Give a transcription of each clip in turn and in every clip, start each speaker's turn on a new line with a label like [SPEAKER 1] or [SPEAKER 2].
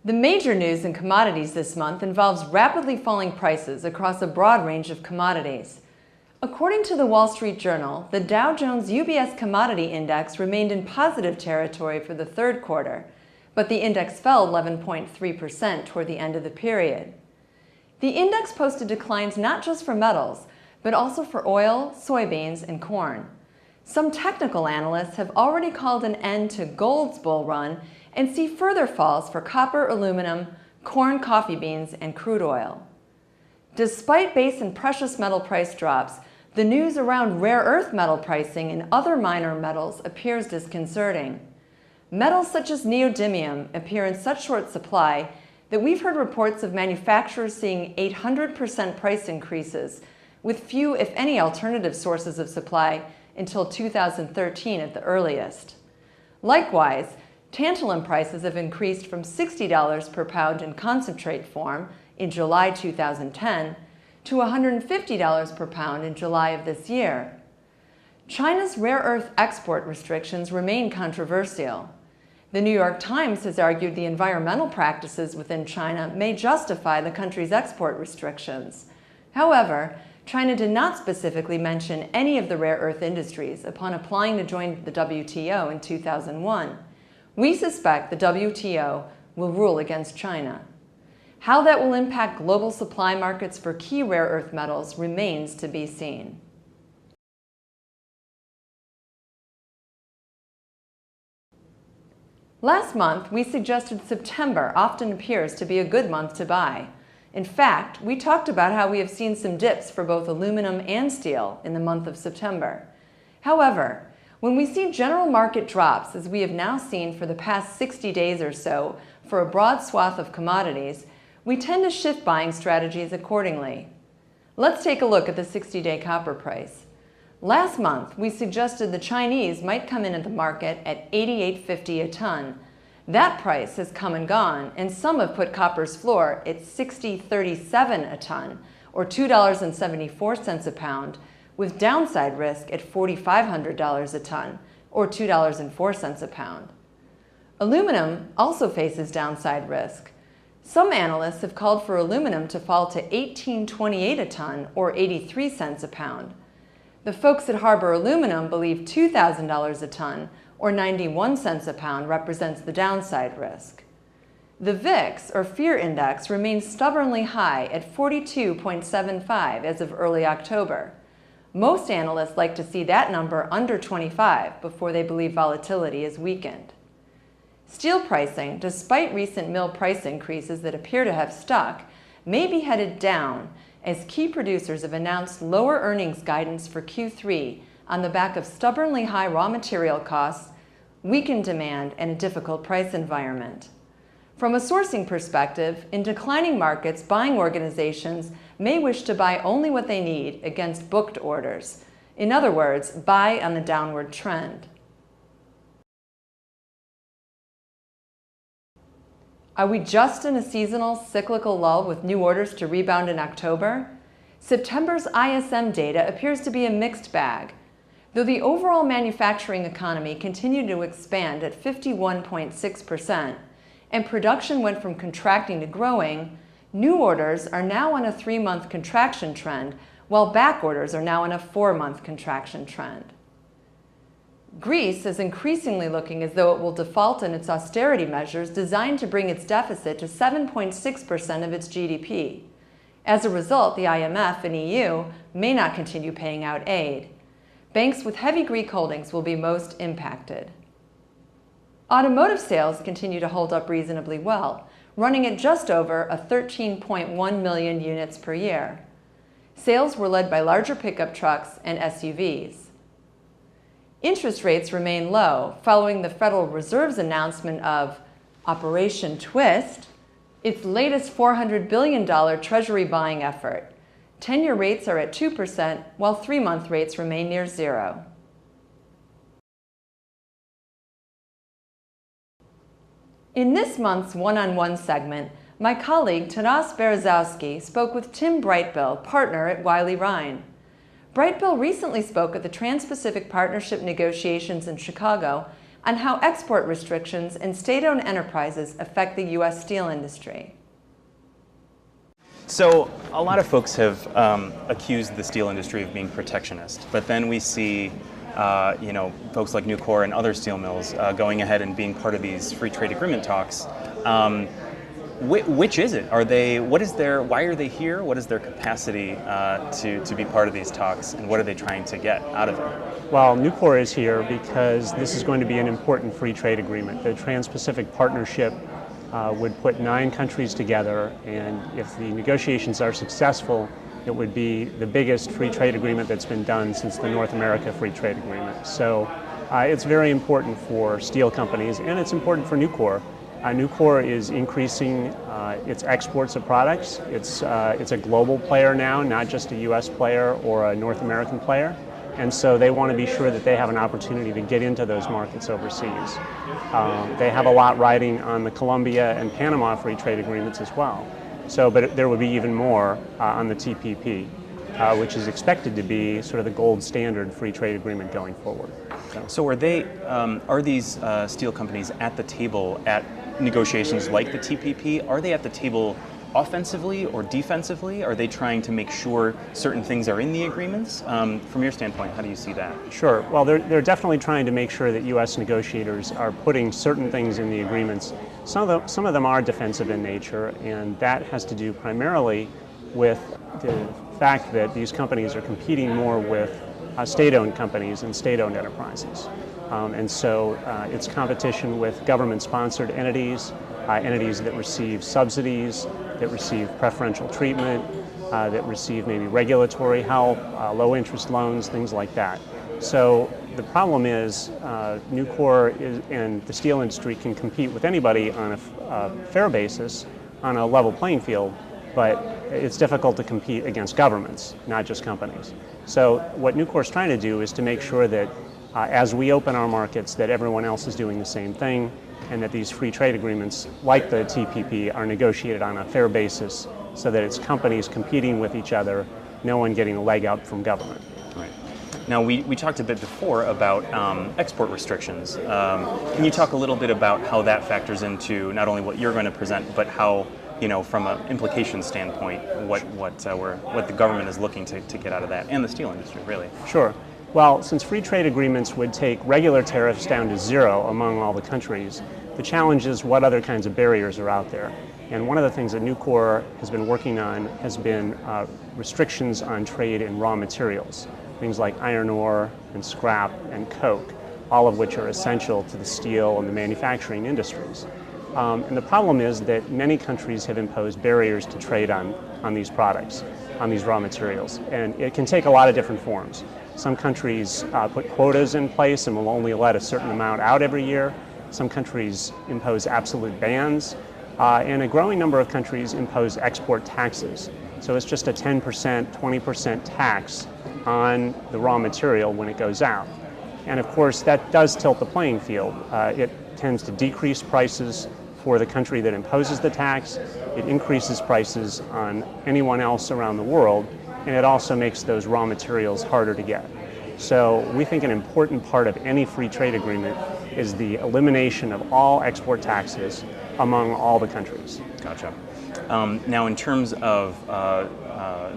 [SPEAKER 1] The major news in commodities this month involves rapidly falling prices across a broad range of commodities. According to the Wall Street Journal, the Dow Jones UBS Commodity Index remained in positive territory for the third quarter, but the index fell 11.3% toward the end of the period. The index posted declines not just for metals, but also for oil, soybeans, and corn. Some technical analysts have already called an end to gold's bull run and see further falls for copper, aluminum, corn, coffee beans, and crude oil. Despite base and precious metal price drops, the news around rare earth metal pricing and other minor metals appears disconcerting. Metals such as neodymium appear in such short supply that we've heard reports of manufacturers seeing 800% price increases, with few, if any, alternative sources of supply until 2013 at the earliest. Likewise, tantalum prices have increased from $60 per pound in concentrate form in July 2010 to $150 per pound in July of this year. China's rare earth export restrictions remain controversial. The New York Times has argued the environmental practices within China may justify the country's export restrictions. However, China did not specifically mention any of the rare earth industries upon applying to join the WTO in 2001. We suspect the WTO will rule against China. How that will impact global supply markets for key rare earth metals remains to be seen. Last month, we suggested September often appears to be a good month to buy. In fact, we talked about how we have seen some dips for both aluminum and steel in the month of September. However, when we see general market drops, as we have now seen for the past 60 days or so for a broad swath of commodities, we tend to shift buying strategies accordingly. Let's take a look at the 60-day copper price. Last month, we suggested the Chinese might come in at the market at $88.50 a ton. That price has come and gone, and some have put copper's floor at $60.37 a ton, or $2.74 a pound, with downside risk at $4,500 a ton, or $2.04 a pound. Aluminum also faces downside risk. Some analysts have called for aluminum to fall to $18.28 a ton, or 83 cents a pound. The folks at Harbor Aluminum believe $2,000 a ton, or 91 cents a pound, represents the downside risk. The VIX, or Fear Index, remains stubbornly high at 42.75 as of early October. Most analysts like to see that number under 25 before they believe volatility is weakened. Steel pricing, despite recent mill price increases that appear to have stuck, may be headed down as key producers have announced lower earnings guidance for Q3 on the back of stubbornly high raw material costs, weakened demand, and a difficult price environment. From a sourcing perspective, in declining markets, buying organizations may wish to buy only what they need against booked orders. In other words, buy on the downward trend. Are we just in a seasonal, cyclical lull with new orders to rebound in October? September's ISM data appears to be a mixed bag. Though the overall manufacturing economy continued to expand at 51.6%, and production went from contracting to growing, new orders are now on a 3-month contraction trend, while back orders are now on a 4-month contraction trend. Greece is increasingly looking as though it will default on its austerity measures designed to bring its deficit to 7.6% of its GDP. As a result, the IMF and EU may not continue paying out aid. Banks with heavy Greek holdings will be most impacted. Automotive sales continue to hold up reasonably well, running at just over 13.1 million units per year. Sales were led by larger pickup trucks and SUVs. Interest rates remain low following the Federal Reserve's announcement of Operation Twist, its latest $400 billion Treasury buying effort. 10-year rates are at 2%, while 3-month rates remain near zero. In this month's one-on-one segment, my colleague Taras Berezowski spoke with Tim Brightbill, partner at Wiley Rein. Brightbill recently spoke at the Trans-Pacific Partnership negotiations in Chicago on how export restrictions and state-owned enterprises affect the U.S. steel industry.
[SPEAKER 2] So a lot of folks have accused the steel industry of being protectionist, but then we see folks like Nucor and other steel mills going ahead and being part of these free trade agreement talks. Which is it? Why are they here? What is their capacity to be part of these talks, and what are they trying to get out of it?
[SPEAKER 3] Well, Nucor is here because this is going to be an important free trade agreement. The Trans-Pacific Partnership would put 9 countries together, and if the negotiations are successful, it would be the biggest free trade agreement that's been done since the North America Free Trade Agreement. So it's very important for steel companies, and it's important for Nucor. Nucor is increasing its exports of products. It's a global player now, not just a U.S. player or a North American player. And so they want to be sure that they have an opportunity to get into those markets overseas. They have a lot riding on the Colombia and Panama free trade agreements as well. So, but there would be even more on the TPP, which is expected to be sort of the gold standard free trade agreement going forward.
[SPEAKER 2] So are these steel companies at the table at negotiations like the TPP? Are they at the table offensively or defensively? Are they trying to make sure certain things are in the agreements? From your standpoint, how do you see that?
[SPEAKER 3] Sure. Well, they're definitely trying to make sure that U.S. negotiators are putting certain things in the agreements. Some of them are defensive in nature, and that has to do primarily with the fact that these companies are competing more with state-owned companies and state-owned enterprises. And so it's competition with government-sponsored entities, entities that receive subsidies, that receive preferential treatment, that receive maybe regulatory help, low-interest loans, things like that. So the problem is Nucor and the steel industry can compete with anybody on a fair basis, on a level playing field, but it's difficult to compete against governments, not just companies. So what Nucor is trying to do is to make sure that as we open our markets, that everyone else is doing the same thing, and that these free trade agreements, like the TPP, are negotiated on a fair basis so that it's companies competing with each other, no one getting a leg up from government.
[SPEAKER 2] Right. Now, we talked a bit before about export restrictions. Can you talk a little bit about how that factors into not only what you're going to present, but how, from an implication standpoint, what the government is looking to get out of that, and the steel industry, really?
[SPEAKER 3] Sure. Well, since free trade agreements would take regular tariffs down to 0 among all the countries, the challenge is what other kinds of barriers are out there. And one of the things that Nucor has been working on has been restrictions on trade in raw materials, things like iron ore and scrap and coke, all of which are essential to the steel and the manufacturing industries. And the problem is that many countries have imposed barriers to trade on these products, on these raw materials, and it can take a lot of different forms. Some countries put quotas in place and will only let a certain amount out every year. Some countries impose absolute bans, and a growing number of countries impose export taxes. So it's just a 10%, 20% tax on the raw material when it goes out. And of course, that does tilt the playing field. It tends to decrease prices for the country that imposes the tax. It increases prices on anyone else around the world, and it also makes those raw materials harder to get. So we think an important part of any free trade agreement is the elimination of all export taxes among all the countries.
[SPEAKER 2] Gotcha. Now, in terms of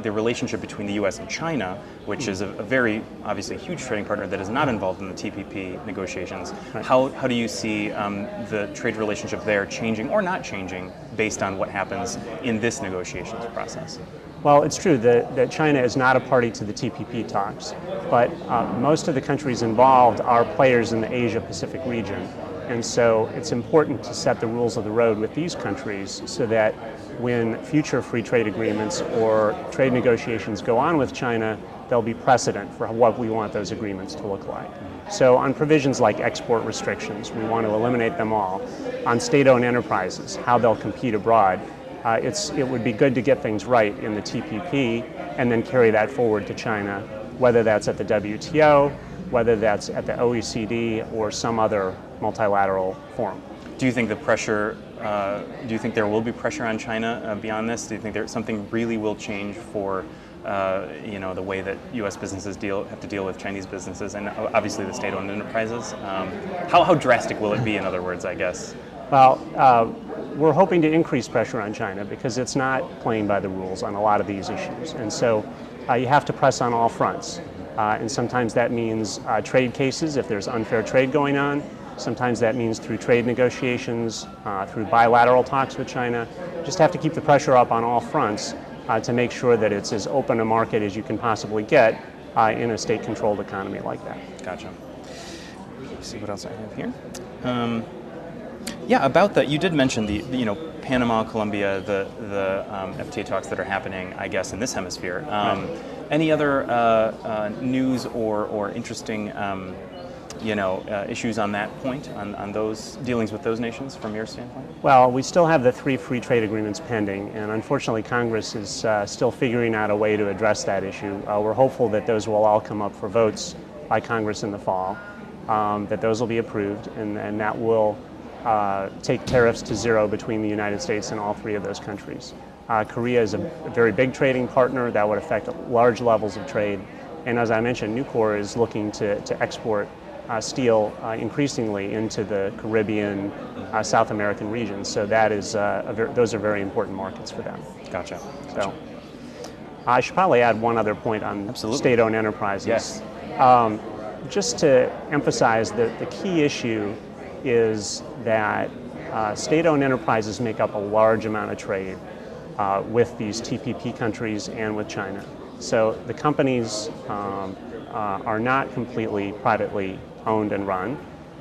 [SPEAKER 2] the relationship between the U.S. and China, which is a very, obviously, huge trading partner that is not involved in the TPP negotiations,
[SPEAKER 3] right.
[SPEAKER 2] How do you see the trade relationship there changing or not changing based on what happens in this negotiations process?
[SPEAKER 3] Well, it's true that China is not a party to the TPP talks, but most of the countries involved are players in the Asia-Pacific region. And so it's important to set the rules of the road with these countries so that when future free trade agreements or trade negotiations go on with China, there'll be precedent for what we want those agreements to look like. So on provisions like export restrictions, we want to eliminate them all. On state-owned enterprises, how they'll compete abroad, it would be good to get things right in the TPP and then carry that forward to China, whether that's at the WTO, whether that's at the OECD or some other multilateral forum.
[SPEAKER 2] Do you think do you think there will be pressure on China beyond this? Do you think something really will change for the way that U.S. businesses have to deal with Chinese businesses, and obviously the state-owned enterprises. How drastic will it be, in other words, I guess?
[SPEAKER 3] Well, we're hoping to increase pressure on China because it's not playing by the rules on a lot of these issues. And so you have to press on all fronts. And sometimes that means trade cases if there's unfair trade going on. Sometimes that means through trade negotiations, through bilateral talks with China. Just have to keep the pressure up on all fronts to make sure that it's as open a market as you can possibly get in a state-controlled economy like that.
[SPEAKER 2] Gotcha. Let's see what else I have here. Yeah, about that, you did mention the Panama, Colombia, the FTA talks that are happening, I guess, in this hemisphere. Any other news or interesting issues on that point, on those dealings with those nations from your standpoint?
[SPEAKER 3] Well, we still have the 3 free trade agreements pending, and unfortunately Congress is still figuring out a way to address that issue. We're hopeful that those will all come up for votes by Congress in the fall, that those will be approved, and that will take tariffs to 0 between the United States and all 3 of those countries. Korea is a very big trading partner that would affect large levels of trade, and as I mentioned, Nucor is looking to export steel increasingly into the Caribbean, South American regions. So that is those are very important markets for them.
[SPEAKER 2] Gotcha.
[SPEAKER 3] So I should probably add one other point on state-owned enterprises.
[SPEAKER 2] Yes.
[SPEAKER 3] Just to emphasize that the key issue is that state-owned enterprises make up a large amount of trade with these TPP countries and with China. So the companies are not completely privately owned and run.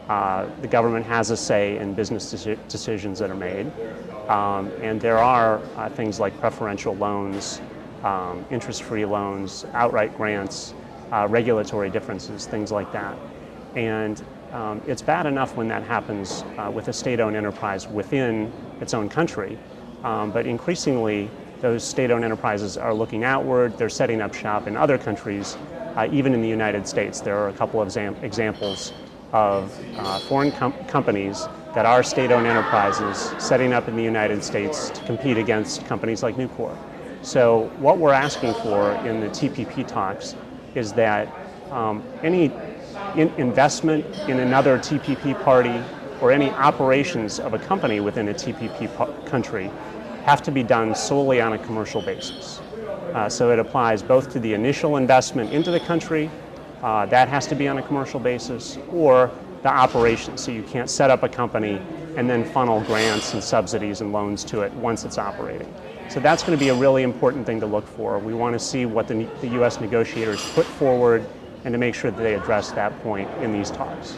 [SPEAKER 3] The government has a say in business decisions that are made. And there are things like preferential loans, interest-free loans, outright grants, regulatory differences, things like that. And it's bad enough when that happens with a state-owned enterprise within its own country, but increasingly those state-owned enterprises are looking outward. They're setting up shop in other countries, even in the United States. There are a couple of examples of foreign companies that are state-owned enterprises setting up in the United States to compete against companies like Nucor. So what we're asking for in the TPP talks is that any investment in another TPP party or any operations of a company within a TPP country have to be done solely on a commercial basis. So it applies both to the initial investment into the country, that has to be on a commercial basis, or the operations. So you can't set up a company and then funnel grants and subsidies and loans to it once it's operating. So that's going to be a really important thing to look for. We want to see what the U.S. negotiators put forward and to make sure that they address that point in these talks.